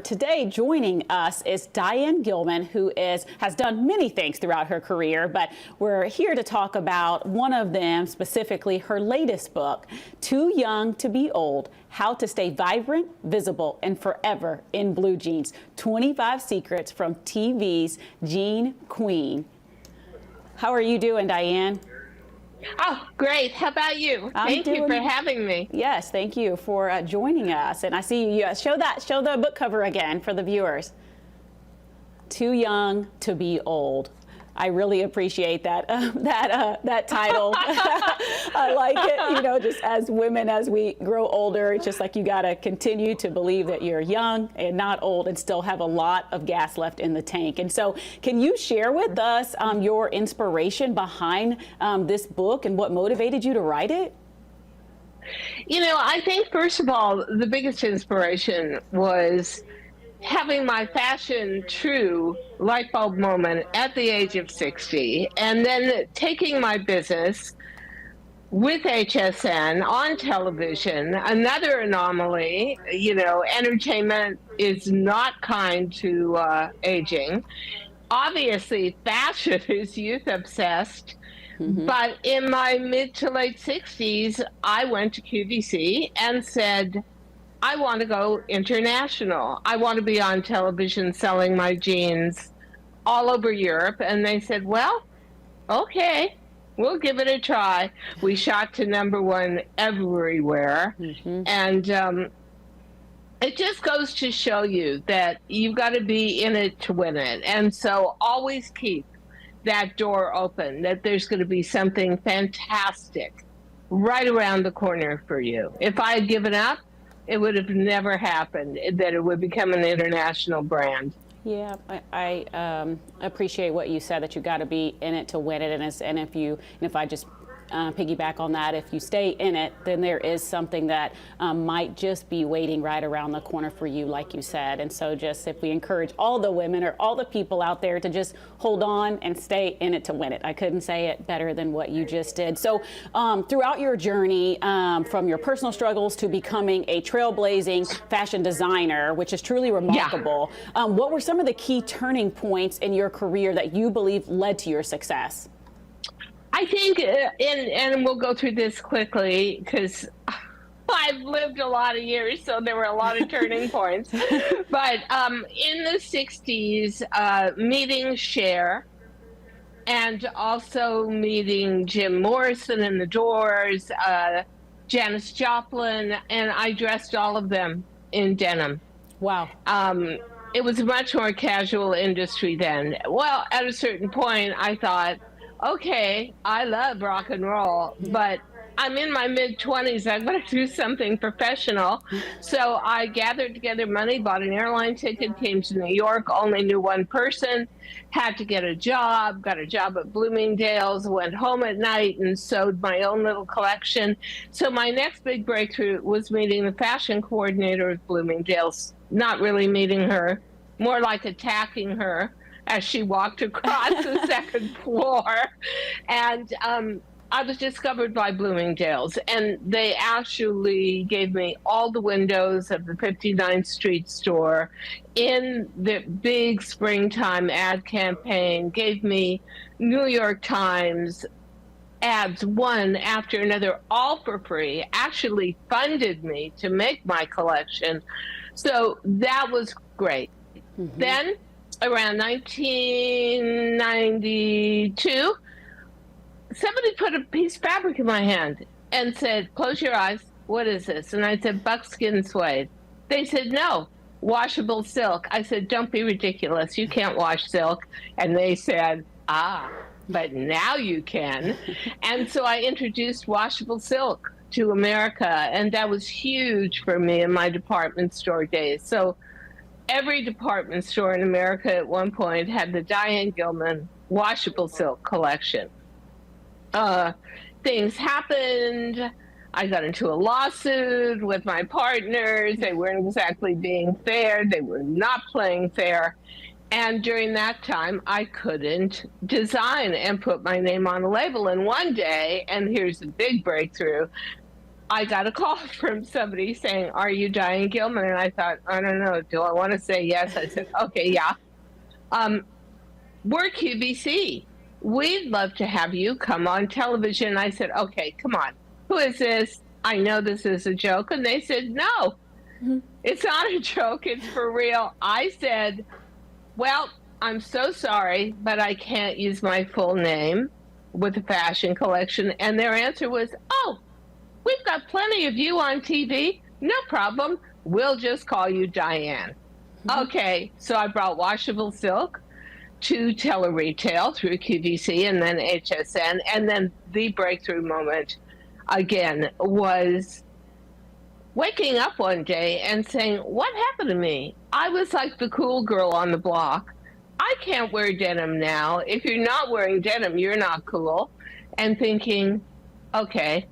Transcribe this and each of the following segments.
Today, joining us is Diane Gilman, who has done many things throughout her career, but we're here to talk about one of them, specifically her latest book, Too Young to Be Old: How to Stay Vibrant, Visible, and Forever in Blue Jeans. 25 Secrets from TV's Jean Queen. How are you doing, Diane? Oh, great. How about you? Thank you for having me. Yes, thank you for joining us. And I see you show the book cover again for the viewers. Too Young to Be Old. I really appreciate that that title. I like it. You know, just as women, as we grow older, it's just like you got to continue to believe that you're young and not old and still have a lot of gas left in the tank. And so, can you share with us your inspiration behind this book and what motivated you to write it? You know, I think first of all, the biggest inspiration was having my fashion true light bulb moment at the age of 60, and then taking my business with HSN on television, another anomaly. You know, entertainment is not kind to aging. Obviously, fashion is youth obsessed. Mm-hmm. But in my mid to late 60s, I went to QVC and said, I want to go international. I want to be on television selling my jeans all over Europe. And they said, well, okay, we'll give it a try. We shot to #1 everywhere. Mm-hmm. And it just goes to show you that you've got to be in it to win it. And so always keep that door open, that there's going to be something fantastic right around the corner for you. If I had given up, it would have never happened that it would become an international brand. Yeah, I appreciate what you said, that you got to be in it to win it. And if I just piggyback on that, if you stay in it, then there is something that might just be waiting right around the corner for you, like you said. And so just if we encourage all the women or all the people out there to just hold on and stay in it to win it. I couldn't say it better than what you just did. So throughout your journey, from your personal struggles to becoming a trailblazing fashion designer, which is truly remarkable, what were some of the key turning points in your career that you believe led to your success? I think, and we'll go through this quickly because I've lived a lot of years, so there were a lot of turning points. But in the 60s, meeting Cher and also meeting Jim Morrison and the Doors, Janis Joplin, and I dressed all of them in denim. Wow. It was a much more casual industry then. Well, at a certain point, I thought, okay, I love rock and roll, but I'm in my mid-20s. I've got to do something professional. So I gathered together money, bought an airline ticket, came to New York, only knew one person, had to get a job, got a job at Bloomingdale's, went home at night and sewed my own little collection. So my next big breakthrough was meeting the fashion coordinator of Bloomingdale's, not really meeting her, more like attacking her as she walked across the second floor. And I was discovered by Bloomingdale's, and they actually gave me all the windows of the 59th Street store in the big springtime ad campaign, gave me New York Times ads one after another, all for free, actually funded me to make my collection. So that was great. Mm-hmm. Then around 1992, somebody put a piece of fabric in my hand and said, close your eyes, what is this? And I said, buckskin suede. They said, no, washable silk. I said, don't be ridiculous, you can't wash silk. And they said, but now you can. And so I introduced washable silk to America, and that was huge for me in my department store days. So every department store in America at one point had the Diane Gilman washable silk collection. Things happened. I got into a lawsuit with my partners. They weren't exactly being fair. They were not playing fair. And during that time, I couldn't design and put my name on a label. And one day, and here's the big breakthrough, I got a call from somebody saying, "Are you Diane Gilman?" And I thought, I don't know. Do I want to say yes? I said, "Okay, yeah. Um, we're QVC. We'd love to have you come on television." I said, "Okay, come on. Who is this? I know this is a joke." And they said, "No, it's not a joke. It's for real." I said, "Well, I'm so sorry, but I can't use my full name with a fashion collection." And their answer was, "Oh, we've got plenty of you on TV. No problem. We'll just call you Diane." Okay, so I brought washable silk to tele-retail through QVC and then HSN. And then the breakthrough moment, again, was waking up one day and saying, "What happened to me? I was like the cool girl on the block. I can't wear denim now. If you're not wearing denim, you're not cool." And thinking, okay,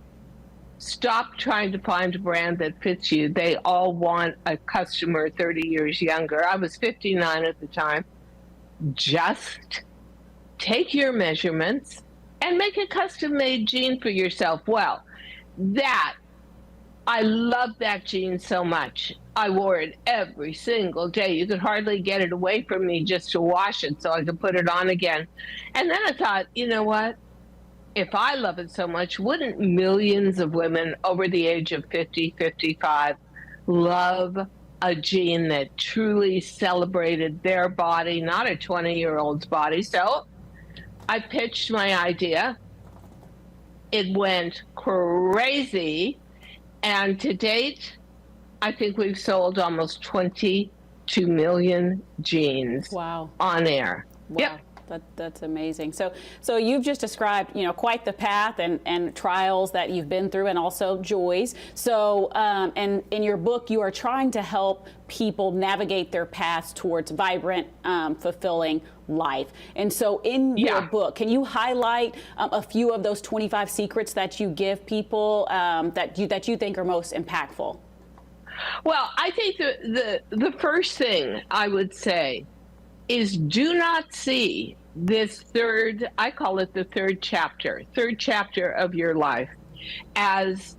stop trying to find a brand that fits you. They all want a customer 30 years younger. I was 59 at the time. Just take your measurements and make a custom-made jean for yourself. Well, I loved that jean so much. I wore it every single day. You could hardly get it away from me just to wash it so I could put it on again. And then I thought, you know what? If I love it so much, wouldn't millions of women over the age of 50, 55 love a jean that truly celebrated their body, not a 20-year-old's body? So I pitched my idea. It went crazy. And to date, I think we've sold almost 22 million jeans. Wow. On air. Wow. Yep. That's amazing. So you've just described, quite the path and trials that you've been through, and also joys. So, and in your book, you are trying to help people navigate their paths towards vibrant, fulfilling life. And so in your book, can you highlight a few of those 25 secrets that you give people that you think are most impactful? Well, I think the first thing I would say is, do not see this third, I call it the third chapter of your life, as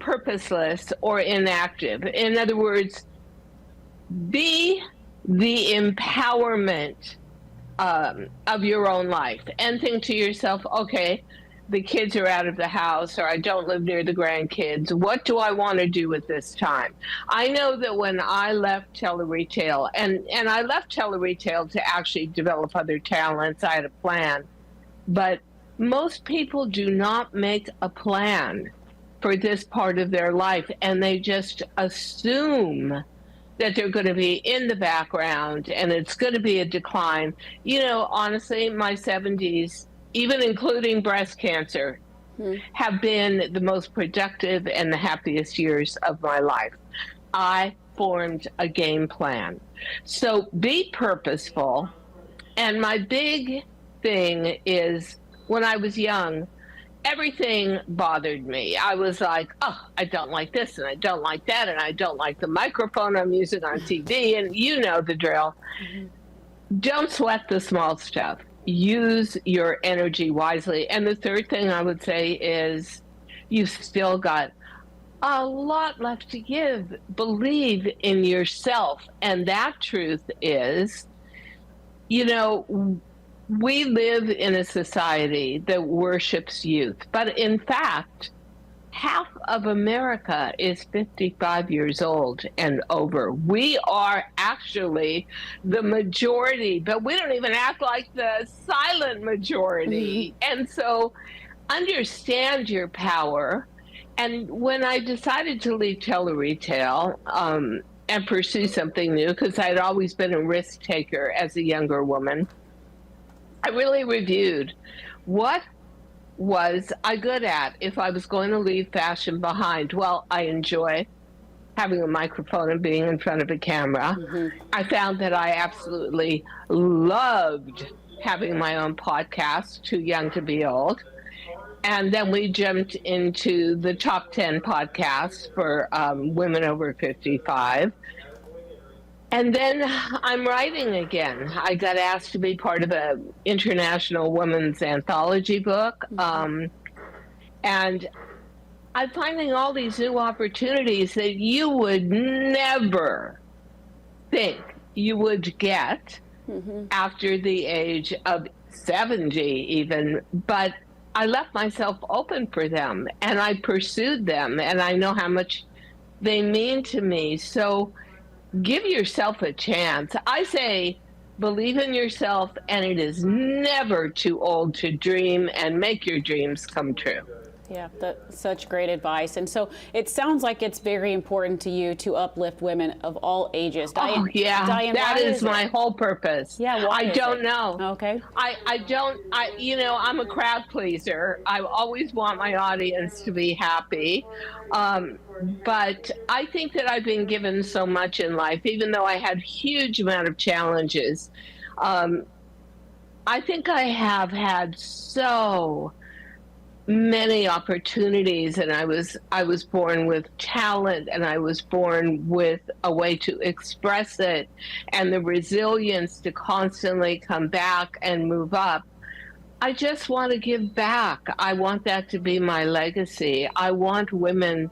purposeless or inactive. In other words, be the empowerment of your own life, and think to yourself, okay, the kids are out of the house, or I don't live near the grandkids. What do I want to do with this time? I know that when I left tele-retail, and I left tele-retail to actually develop other talents, I had a plan. But most people do not make a plan for this part of their life, and they just assume that they're going to be in the background and it's going to be a decline. Honestly, my 70s, even including breast cancer, have been the most productive and the happiest years of my life. I formed a game plan. So be purposeful. And my big thing is, when I was young, everything bothered me. I was like, oh, I don't like this, and I don't like that, and I don't like the microphone I'm using on TV, and you know the drill. Don't sweat the small stuff. Use your energy wisely. And the third thing I would say is, you've still got a lot left to give. Believe in yourself. And that truth is, we live in a society that worships youth. But in fact, half of America is 55 years old and over. We are actually the majority, but we don't even act like the silent majority. And so understand your power. And when I decided to leave tele-retail and pursue something new, because I'd always been a risk taker as a younger woman, I really reviewed what was I good at if I was going to leave fashion behind. Well, I enjoy having a microphone and being in front of a camera. I found that I absolutely loved having my own podcast, Too Young to Be Old. And then we jumped into the top 10 podcasts for women over 55. And then I'm writing again. I got asked to be part of an international women's anthology book. And I'm finding all these new opportunities that you would never think you would get after the age of 70 even, but I left myself open for them and I pursued them, and I know how much they mean to me. So give yourself a chance. I say believe in yourself, and it is never too old to dream, and make your dreams come true. Yeah, that's such great advice. And so it sounds like it's very important to you to uplift women of all ages. Diane, oh, yeah, Diane, that is my whole purpose. Yeah, I don't know. Okay. I'm a crowd pleaser. I always want my audience to be happy. But I think that I've been given so much in life, even though I had huge amount of challenges. I think I have had so many opportunities, and I was born with talent, and I was born with a way to express it, and the resilience to constantly come back and move up. I just want to give back. I want that to be my legacy. I want women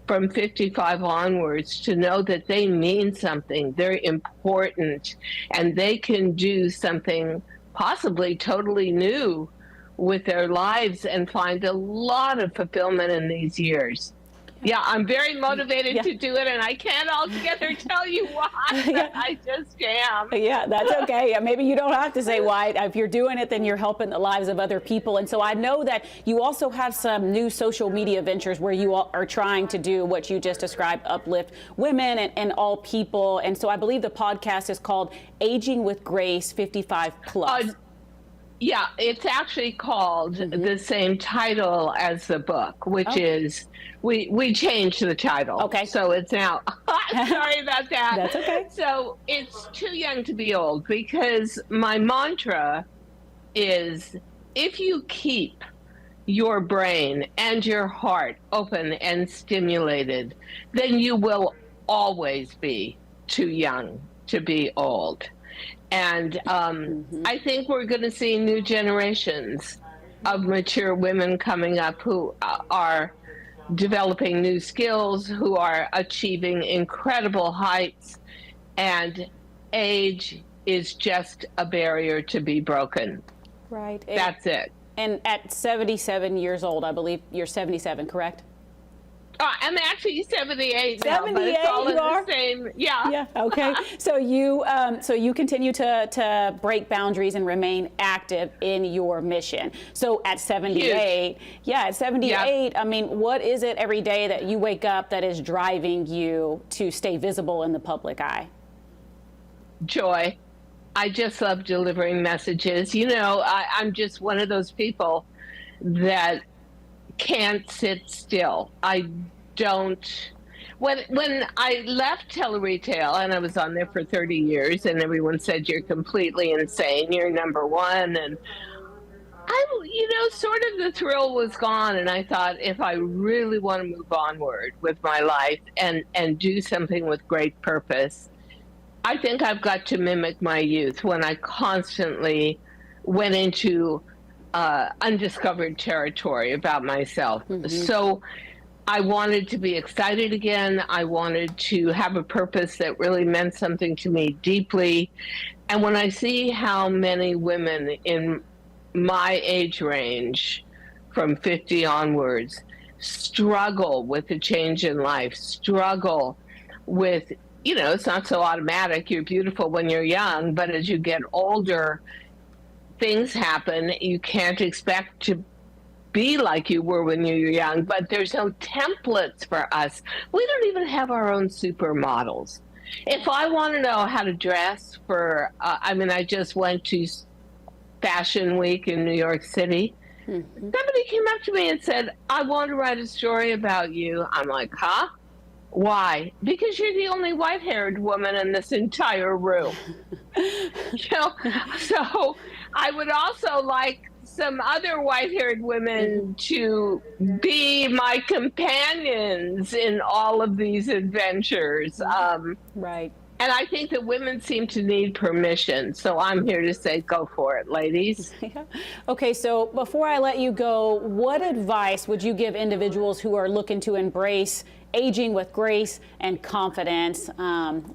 from 55 onwards to know that they mean something, they're important, and they can do something possibly totally new with their lives and find a lot of fulfillment in these years. Yeah, I'm very motivated to do it, and I can't altogether tell you why. I just am. Yeah, that's okay. Maybe you don't have to say why. If you're doing it, then you're helping the lives of other people. And so I know that you also have some new social media ventures where you are trying to do what you just described, uplift women and all people. And so I believe the podcast is called Aging with Grace 55 Plus. Yeah, it's actually called the same title as the book, which is, we changed the title. Okay. So it's now, sorry about that. That's okay. So it's too young to be old, because my mantra is, if you keep your brain and your heart open and stimulated, then you will always be too young to be old. And I think we're going to see new generations of mature women coming up who are developing new skills, who are achieving incredible heights, and age is just a barrier to be broken. Right. That's it. And at 77 years old, I believe you're 77, correct? I'm actually 78 now, 78, but it's all in the same. Yeah. Yeah. Okay. So you continue to break boundaries and remain active in your mission. So at 78, at 78, I mean, what is it every day that you wake up that is driving you to stay visible in the public eye? Joy. I just love delivering messages. You know, I'm just one of those people that can't sit still. I don't. When I left tele-retail, and I was on there for 30 years, and everyone said, you're completely insane, you're number one, and sort of the thrill was gone, and I thought, if I really want to move onward with my life and do something with great purpose, I think I've got to mimic my youth, when I constantly went into undiscovered territory about myself. So I wanted to be excited again. I wanted to have a purpose that really meant something to me deeply. And when I see how many women in my age range, from 50 onwards, struggle with the change in life, struggle with, it's not so automatic. You're beautiful when you're young, but as you get older, things happen. You can't expect to be like you were when you were young, but there's no templates for us. We don't even have our own supermodels. If I want to know how to dress for, I just went to Fashion Week in New York City. Somebody came up to me and said, I want to write a story about you. I'm like, huh? Why? Because you're the only white-haired woman in this entire room. So I would also like some other white-haired women to be my companions in all of these adventures. Right. And I think that women seem to need permission. So I'm here to say, go for it, ladies. Yeah. Okay, so before I let you go, what advice would you give individuals who are looking to embrace aging with grace and confidence,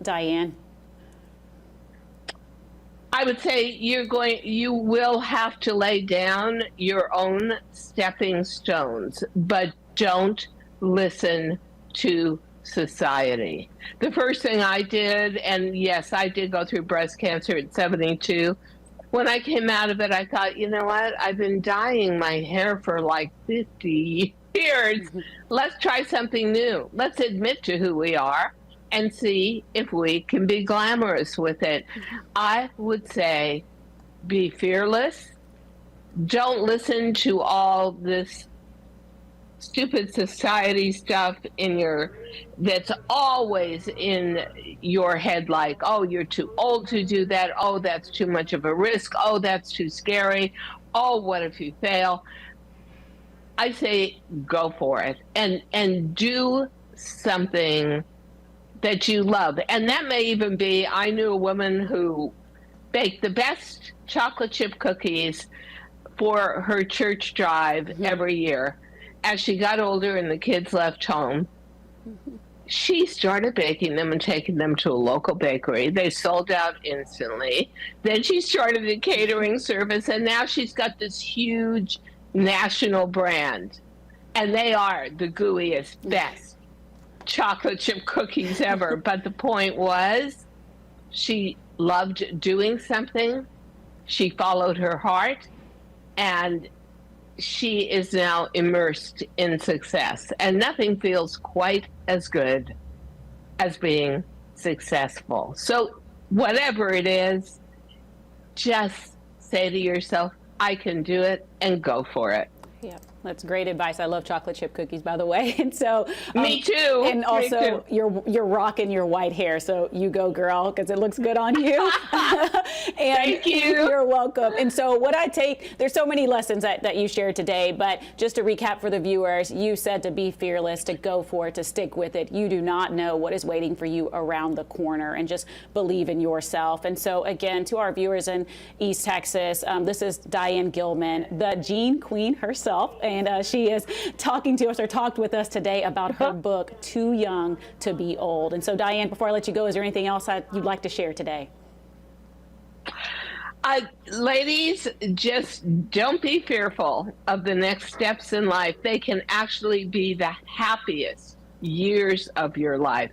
Diane? I would say you will have to lay down your own stepping stones, but don't listen to society. The first thing I did, and yes, I did go through breast cancer at 72. When I came out of it, I thought, you know what? I've been dyeing my hair for like 50 years. Let's try something new. Let's admit to who we are and see if we can be glamorous with it. I would say be fearless. Don't listen to all this stupid society stuff that's always in your head, like, oh, you're too old to do that. Oh, that's too much of a risk. Oh, that's too scary. Oh, what if you fail? I say go for it and do something that you love. And that may even be, I knew a woman who baked the best chocolate chip cookies for her church drive every year. As she got older and the kids left home, she started baking them and taking them to a local bakery. They sold out instantly. Then she started a catering service, and now she's got this huge national brand. And they are the gooeyest, best chocolate chip cookies ever. But the point was, she loved doing something. She followed her heart, and she is now immersed in success. And nothing feels quite as good as being successful. So whatever it is, just say to yourself, I can do it, and go for it. Yeah, that's great advice. I love chocolate chip cookies, by the way. And so me too. And also, you're rocking your white hair, so you go, girl, because it looks good on you. And thank you. You're welcome. And so what I take, there's so many lessons that you shared today, but just to recap for the viewers, you said to be fearless, to go for it, to stick with it. You do not know what is waiting for you around the corner, and just believe in yourself. And so again, to our viewers in East Texas, this is Diane Gilman, the Gene Queen herself. And she is talking to us, or talked with us today, about her book, Too Young to Be Old. And so, Diane, before I let you go, is there anything else you'd like to share today? Ladies, just don't be fearful of the next steps in life. They can actually be the happiest years of your life.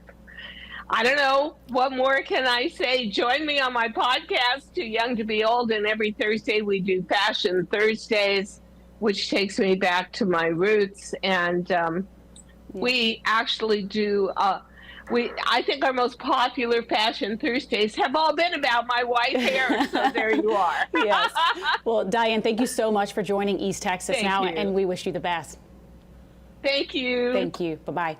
I don't know, what more can I say? Join me on my podcast, Too Young to Be Old, and every Thursday we do Fashion Thursdays, which takes me back to my roots. And we actually do, I think our most popular Fashion Thursdays have all been about my white hair. So there you are. Yes. Well, Diane, thank you so much for joining East Texas now, and we wish you the best. Thank you. Thank you. Bye-bye.